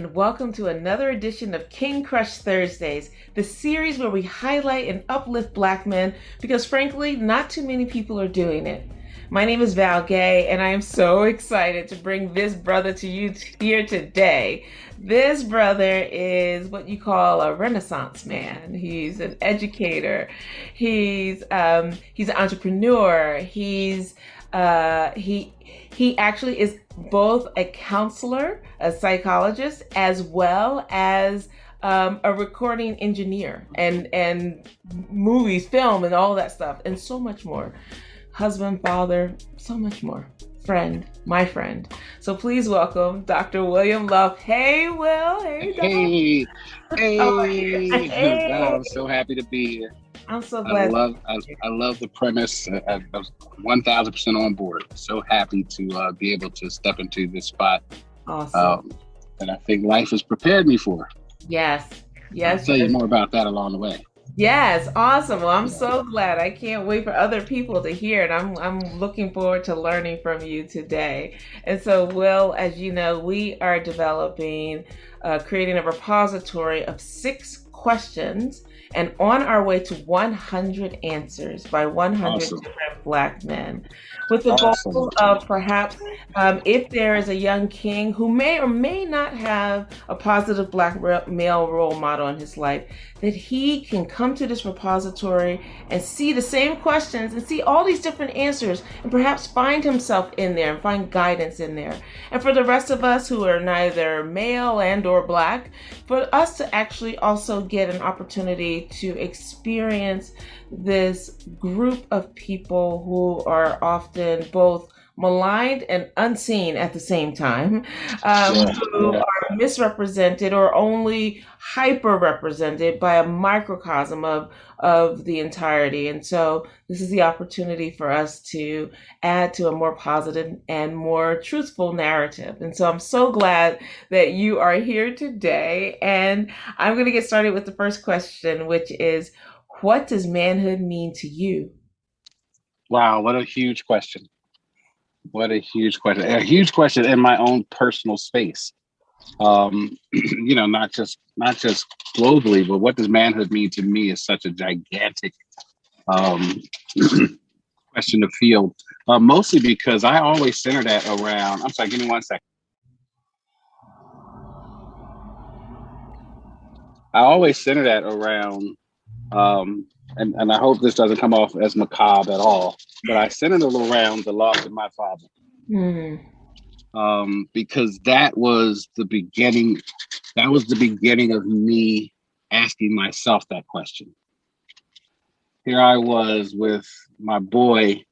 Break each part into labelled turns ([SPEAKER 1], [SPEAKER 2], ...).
[SPEAKER 1] and welcome to another edition of King Crush Thursdays, the series where we highlight and uplift Black men because, frankly, not too many people are doing it. My name is Val Gay, and I am so excited to bring this brother to you here today. This brother is what you call a Renaissance man. He's an educator. He's an entrepreneur. He actually is both a counselor, a psychologist, as well as a recording engineer and movies, film, and all that stuff, and so much more. Husband, father, so much more. Friend, my friend. So please welcome Dr. William Luff. Hey, Will. Hey, Doc.
[SPEAKER 2] Hey,
[SPEAKER 1] How are you?
[SPEAKER 2] hey!
[SPEAKER 1] Hey.
[SPEAKER 2] I'm so happy to be here.
[SPEAKER 1] I'm so
[SPEAKER 2] I
[SPEAKER 1] glad.
[SPEAKER 2] love, I, I love the premise. I'm 1,000% on board. So happy to be able to step into this spot,
[SPEAKER 1] Awesome.
[SPEAKER 2] that I think life has prepared me for.
[SPEAKER 1] Yes.
[SPEAKER 2] I'll
[SPEAKER 1] Yes.
[SPEAKER 2] tell you more about that along the way.
[SPEAKER 1] Yes, awesome. Well, I'm
[SPEAKER 2] Yeah.
[SPEAKER 1] so glad. I can't wait for other people to hear it. I'm looking forward to learning from you today. And so, Will, as you know, we are developing, creating a repository of 6 questions and on our way to 100 answers by 100
[SPEAKER 2] Awesome,
[SPEAKER 1] different Black men, with the
[SPEAKER 2] awesome.
[SPEAKER 1] goal of perhaps if there is a young king who may or may not have a positive male role model in his life, that he can come to this repository and see the same questions and see all these different answers and perhaps find himself in there and find guidance in there. And for the rest of us who are neither male and or Black, for us to actually also get an opportunity to experience this group of people who are often both maligned and unseen at the same time,
[SPEAKER 2] Yeah,
[SPEAKER 1] who
[SPEAKER 2] yeah.
[SPEAKER 1] are misrepresented or only hyper represented by a microcosm of the entirety. And so this is the opportunity for us to add to a more positive and more truthful narrative. And so I'm so glad that you are here today. And I'm going to get started with the first question, which is, what does manhood mean to you?
[SPEAKER 2] Wow, what a huge question. What a huge question. A huge question in my own personal space. Not just globally, but what does manhood mean to me is such a gigantic um, question to field. Mostly because I always center that around. I'm sorry, give me 1 second. I always center that around, and I hope this doesn't come off as macabre at all, but I centered it around the loss of my father.
[SPEAKER 1] Mm.
[SPEAKER 2] Because that was the beginning. That was the beginning of me asking myself that question. Here I was with my boy,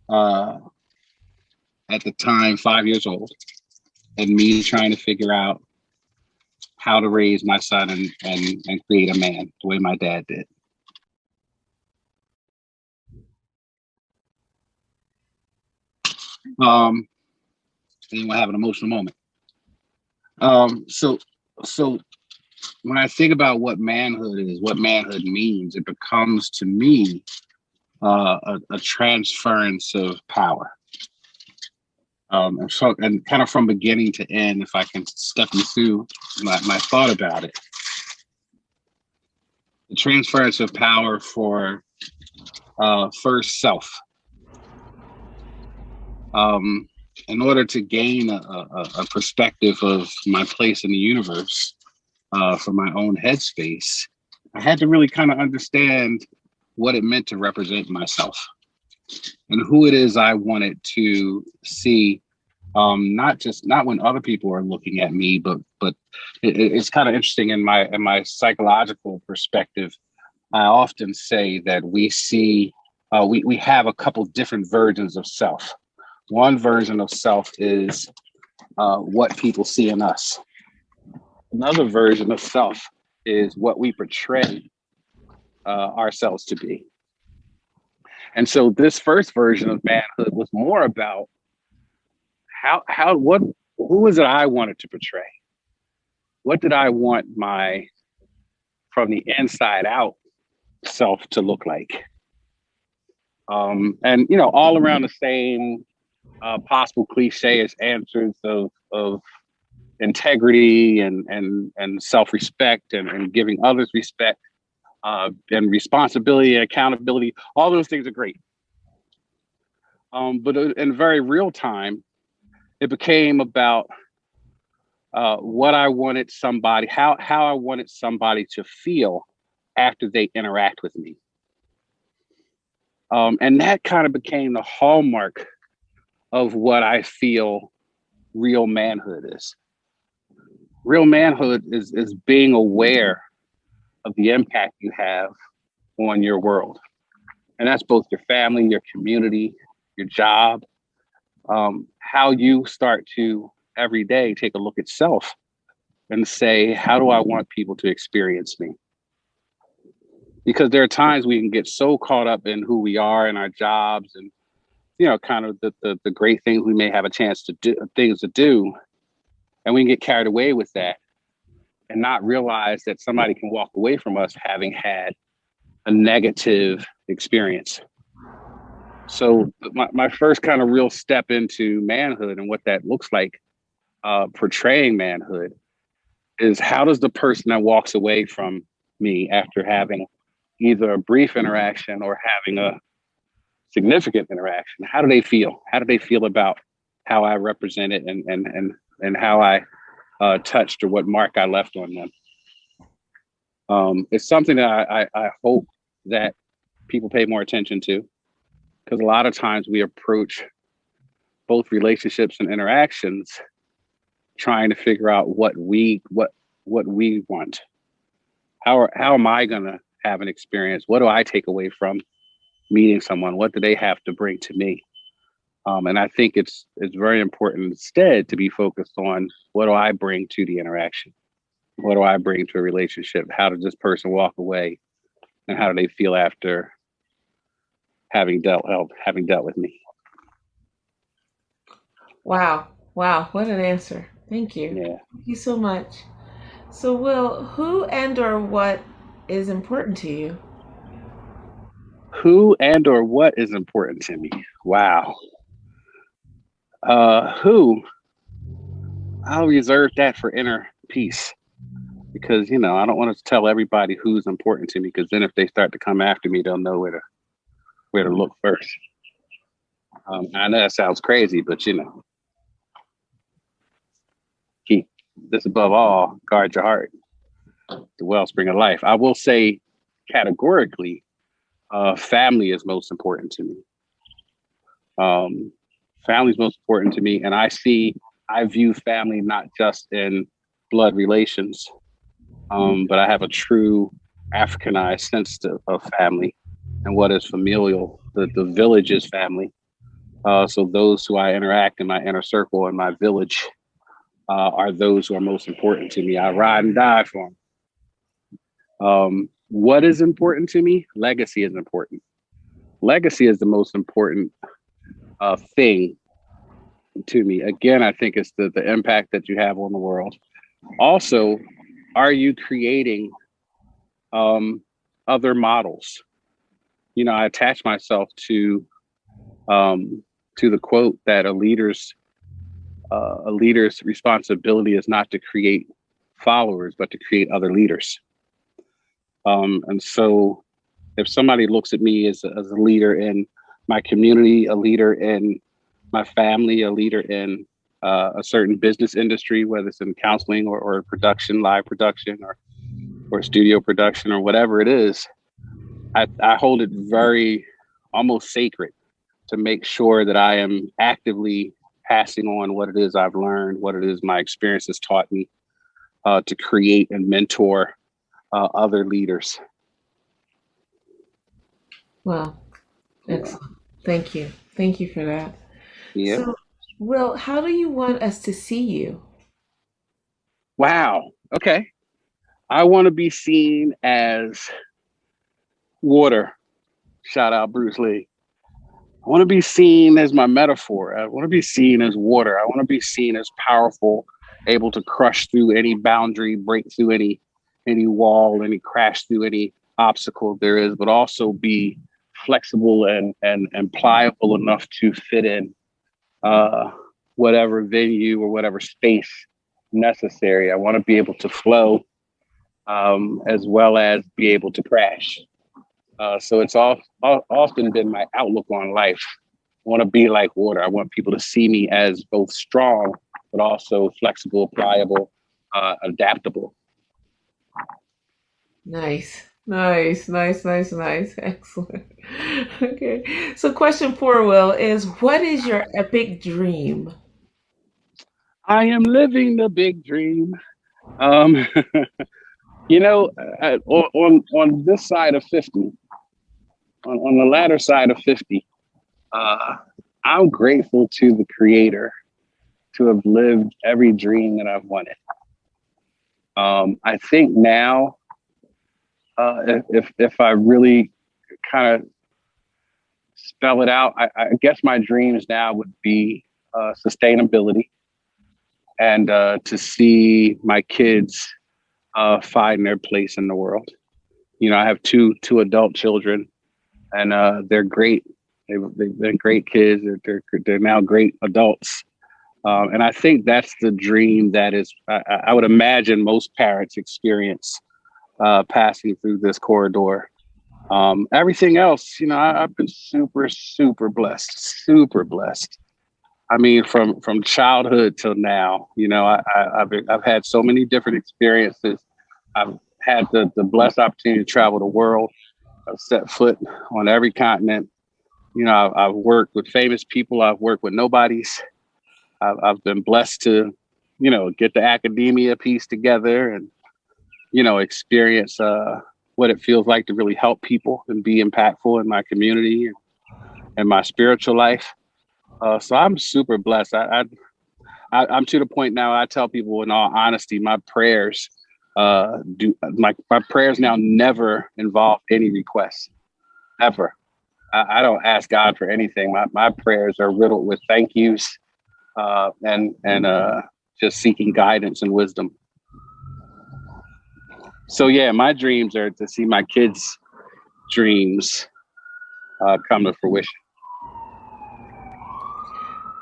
[SPEAKER 2] uh, at the time, 5 years old, and me trying to figure out how to raise my son and create a man the way my dad did. Um, and we'll have an emotional moment. So when I think about what manhood is, what manhood means, it becomes to me a transference of power. And kind of from beginning to end, if I can step you through my thought about it, the transference of power for first self. In order to gain a perspective of my place in the universe, for my own headspace, I had to really kind of understand what it meant to represent myself and who it is I wanted to see. Not when other people are looking at me, but it's kind of interesting in my psychological perspective. I often say that we have a couple different versions of self. One version of self is what people see in us. Another version of self is what we portray ourselves to be. And so this first version of manhood was more about who is it I wanted to portray? What did I want my from the inside out self to look like? And all around the same possible cliche as answers of integrity and self-respect and giving others respect, and responsibility and accountability. All those things are great. But in very real time, it became about what I wanted somebody, how I wanted somebody to feel after they interact with me. And that kind of became the hallmark of what I feel real manhood is. Real manhood is being aware of the impact you have on your world. And that's both your family, your community, your job, how you start to every day take a look at self and say, how do I want people to experience me? Because there are times we can get so caught up in who we are and our jobs and, you know, kind of the great things we may have a chance to do, things to do, and we can get carried away with that and not realize that somebody can walk away from us having had a negative experience. So my first kind of real step into manhood and what that looks like, portraying manhood, is how does the person that walks away from me after having either a brief interaction or having a significant interaction, how do they feel? How do they feel about how I represent it and how I touched or what mark I left on them? It's something that I hope that people pay more attention to, because a lot of times we approach both relationships and interactions trying to figure out what we want. How am I gonna have an experience? What do I take away from meeting someone? What do they have to bring to me? And I think it's very important instead to be focused on, what do I bring to the interaction? What do I bring to a relationship? How does this person walk away, and how do they feel after having dealt with me?
[SPEAKER 1] Wow. Wow. What an answer. Thank you.
[SPEAKER 2] Yeah.
[SPEAKER 1] Thank you so much. So, Will, who and or what is important to you?
[SPEAKER 2] Who and or what is important to me? Wow. Who? I'll reserve that for inner peace, because I don't want to tell everybody who's important to me, because then if they start to come after me, they'll know where to look first. I know that sounds crazy, but keep this above all, guard your heart, the wellspring of life. I will say categorically, family is most important to me. Family is most important to me, and I view family not just in blood relations, but I have a true Africanized sense of family and what is familial. The village is family. So those who I interact in my inner circle and my village are those who are most important to me. I ride and die for them. What is important to me? Legacy is important. Legacy is the most important thing to me. Again, I think it's the impact that you have on the world. Also, are you creating other models? I attach myself to the quote that a leader's responsibility is not to create followers, but to create other leaders. And so if somebody looks at me as a leader in my community, a leader in my family, a leader in a certain business industry, whether it's in counseling or production, live production or studio production or whatever it is, I hold it very almost sacred to make sure that I am actively passing on what it is I've learned, what it is my experience has taught me, to create and mentor other leaders.
[SPEAKER 1] Wow. Excellent. Thank you. Thank you for that.
[SPEAKER 2] Yeah.
[SPEAKER 1] So, Will, how do you want us to see you?
[SPEAKER 2] Wow. Okay. I want to be seen as water. Shout out Bruce Lee. I want to be seen as my metaphor. I want to be seen as water. I want to be seen as powerful, able to crush through any boundary, break through any wall, crash through any obstacle there is, but also be flexible and pliable enough to fit in whatever venue or whatever space necessary. I want to be able to flow, as well as be able to crash. So it's often been my outlook on life. I want to be like water. I want people to see me as both strong, but also flexible, pliable, adaptable.
[SPEAKER 1] Nice. Nice, nice, nice, nice. Excellent. Okay. So question 4, Will, is what is your epic dream?
[SPEAKER 2] I am living the big dream. Um, you know, on this side of 50, on the latter side of 50, uh, I'm grateful to the Creator to have lived every dream that I've wanted. I think now, if I really kind of spell it out, I guess my dreams now would be sustainability and to see my kids find their place in the world. You know, I have two adult children, and they're great. They've been great kids. They're now great adults. And I think that's the dream that is, I would imagine most parents experience passing through this corridor. Everything else, you know, I've been super blessed, super blessed. I mean, from childhood till now, you know, I've had so many different experiences. I've had the blessed opportunity to travel the world. I've set foot on every continent. You know, I've worked with famous people. I've worked with nobodies. I've been blessed to, you know, get the academia piece together and, you know, experience what it feels like to really help people and be impactful in my community and my spiritual life. So I'm super blessed. I'm to the point now. I tell people, in all honesty, my prayers my prayers now never involve any requests ever. I don't ask God for anything. My prayers are riddled with thank yous and just seeking guidance and wisdom. So yeah, my dreams are to see my kids' dreams come to fruition.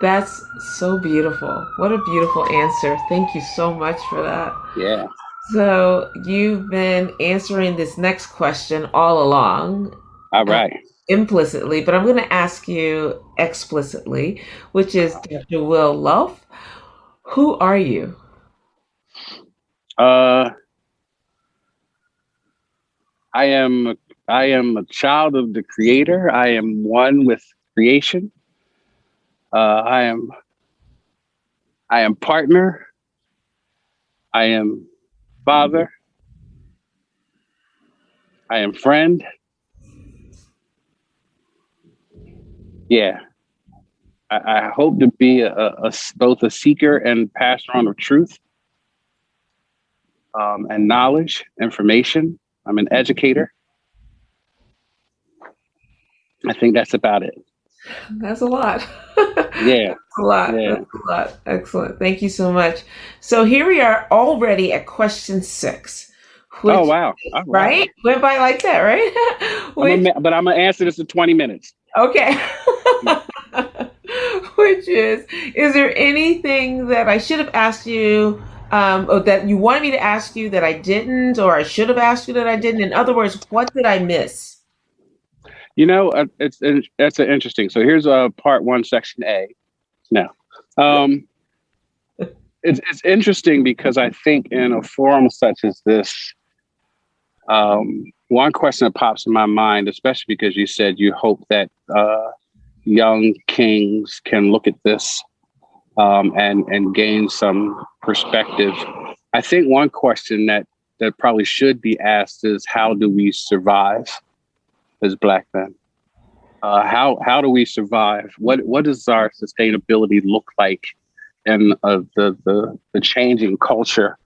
[SPEAKER 1] That's so beautiful. What a beautiful answer. Thank you so much for that.
[SPEAKER 2] Yeah.
[SPEAKER 1] So, you've been answering this next question all along,
[SPEAKER 2] All
[SPEAKER 1] uh,
[SPEAKER 2] right.
[SPEAKER 1] implicitly, but I'm going to ask you explicitly, which is Dr. Will Luff. Who are you?
[SPEAKER 2] Uh, I am I am a child of the Creator. I am one with creation. I am partner. I am father. I am friend. Yeah. I hope to be both a seeker and pastor on of truth, and knowledge, information. I'm an educator. I think that's about it.
[SPEAKER 1] That's a lot.
[SPEAKER 2] Yeah.
[SPEAKER 1] That's a lot.
[SPEAKER 2] Yeah.
[SPEAKER 1] That's a lot. Excellent. Thank you so much. So here we are already at question 6,
[SPEAKER 2] Oh,
[SPEAKER 1] which,
[SPEAKER 2] wow. All right.
[SPEAKER 1] right? Went by like that, right? Which,
[SPEAKER 2] But I'm going to answer this in 20 minutes.
[SPEAKER 1] okay. Which is there anything that I should have asked you, or that you wanted me to ask you that I didn't, or I should have asked you that I didn't? In other words, what did I miss?
[SPEAKER 2] You know, that's an interesting. So here's part one, section A. Now, it's interesting because I think in a forum such as this, one question that pops in my mind, especially because you said you hope that young kings can look at this and gain some perspective. I think one question that probably should be asked is, how do we survive as Black men? How do we survive? What does our sustainability look like in the changing culture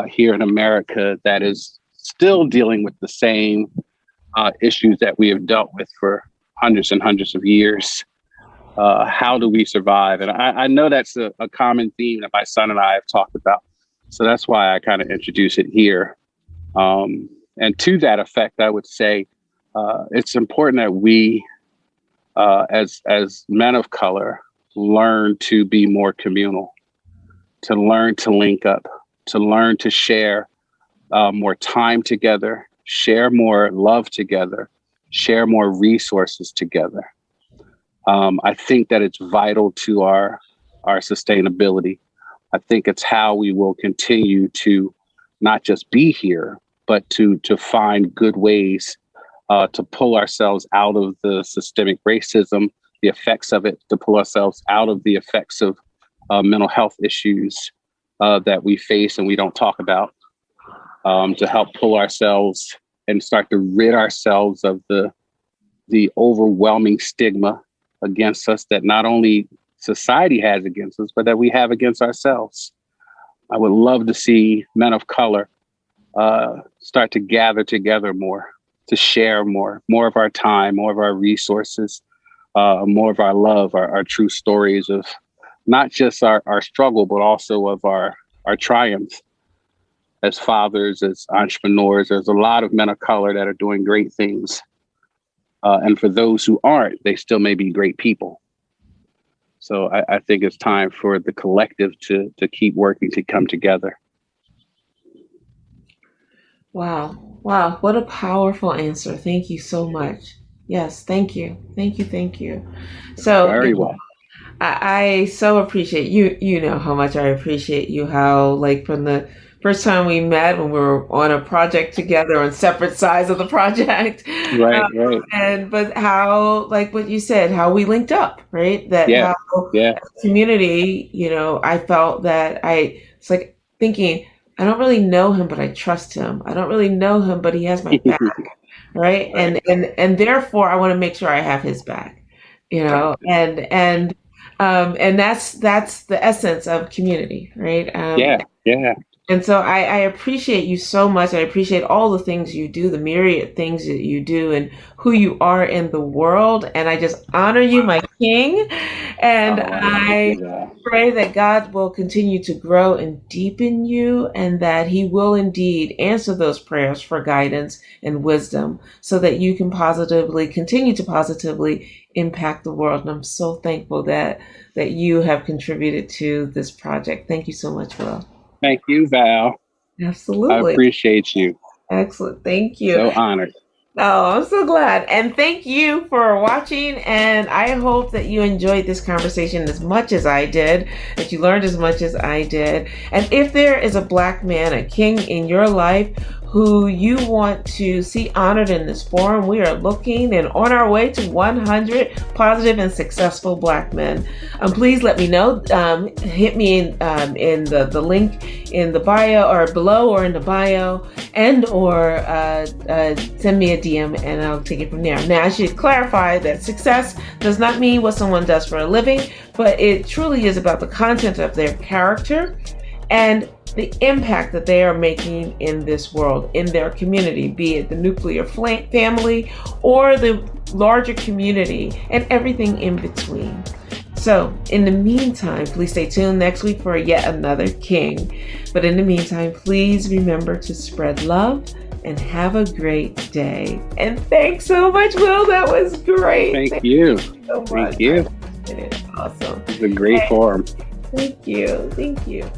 [SPEAKER 2] here in America that is still dealing with the same issues that we have dealt with for hundreds and hundreds of years? How do we survive? And I know that's a common theme that my son and I have talked about. So that's why I kind of introduce it here. And to that effect, I would say it's important that we, as men of color, learn to be more communal. to learn to link up, to learn to share more time together, share more love together, share more resources together. I think that it's vital to our sustainability. I think it's how we will continue to not just be here, but to find good ways to pull ourselves out of the systemic racism, the effects of it, to pull ourselves out of the effects of mental health issues that we face and we don't talk about, to help pull ourselves and start to rid ourselves of the overwhelming stigma against us that not only society has against us, but that we have against ourselves. I would love to see men of color start to gather together more, to share more of our time, more of our resources, more of our love, our true stories of not just our struggle, but also of our triumph as fathers, as entrepreneurs. There's a lot of men of color that are doing great things. And for those who aren't, they still may be great people. So I think it's time for the collective to keep working to come together.
[SPEAKER 1] Wow. Wow. What a powerful answer. Thank you so much. Yes. Thank you. Thank you. Thank you. So
[SPEAKER 2] Very well.
[SPEAKER 1] I so appreciate you. You know how much I appreciate you, how like from the first time we met when we were on a project together on separate sides of the project.
[SPEAKER 2] Right.
[SPEAKER 1] But how, like what you said, how we linked up, right? That
[SPEAKER 2] Yeah.
[SPEAKER 1] how
[SPEAKER 2] Yeah.
[SPEAKER 1] as a community, I felt that it's like thinking, I don't really know him, but I trust him. I don't really know him, but he has my back, right?
[SPEAKER 2] Right.
[SPEAKER 1] And therefore I want to make sure I have his back, and that's the essence of community, right?
[SPEAKER 2] Yeah.
[SPEAKER 1] And so I appreciate you so much. I appreciate all the things you do, the myriad things that you do, and who you are in the world. And I just honor you, my king. And I pray that God will continue to grow and deepen you, and that he will indeed answer those prayers for guidance and wisdom so that you can continue to positively impact the world. And I'm so thankful that you have contributed to this project. Thank you so much, Will.
[SPEAKER 2] Thank you, Val.
[SPEAKER 1] Absolutely.
[SPEAKER 2] I appreciate you.
[SPEAKER 1] Excellent. Thank you.
[SPEAKER 2] So honored.
[SPEAKER 1] Oh, I'm so glad. And thank you for watching. And I hope that you enjoyed this conversation as much as I did, that you learned as much as I did. And if there is a Black man, a king in your life who you want to see honored in this forum, we are looking and on our way to 100 positive and successful Black men. Please let me know. Hit me in the link in the bio or below or in the bio, or send me a DM and I'll take it from there. Now, I should clarify that success does not mean what someone does for a living, but it truly is about the content of their character and the impact that they are making in this world, in their community, be it the nuclear family or the larger community and everything in between. So in the meantime, please stay tuned next week for yet another king. But in the meantime, please remember to spread love and have a great day. And thanks so much, Will. That was great.
[SPEAKER 2] Thank you.
[SPEAKER 1] So much.
[SPEAKER 2] Thank you.
[SPEAKER 1] It is awesome.
[SPEAKER 2] It's a great forum.
[SPEAKER 1] Thank you. Thank you.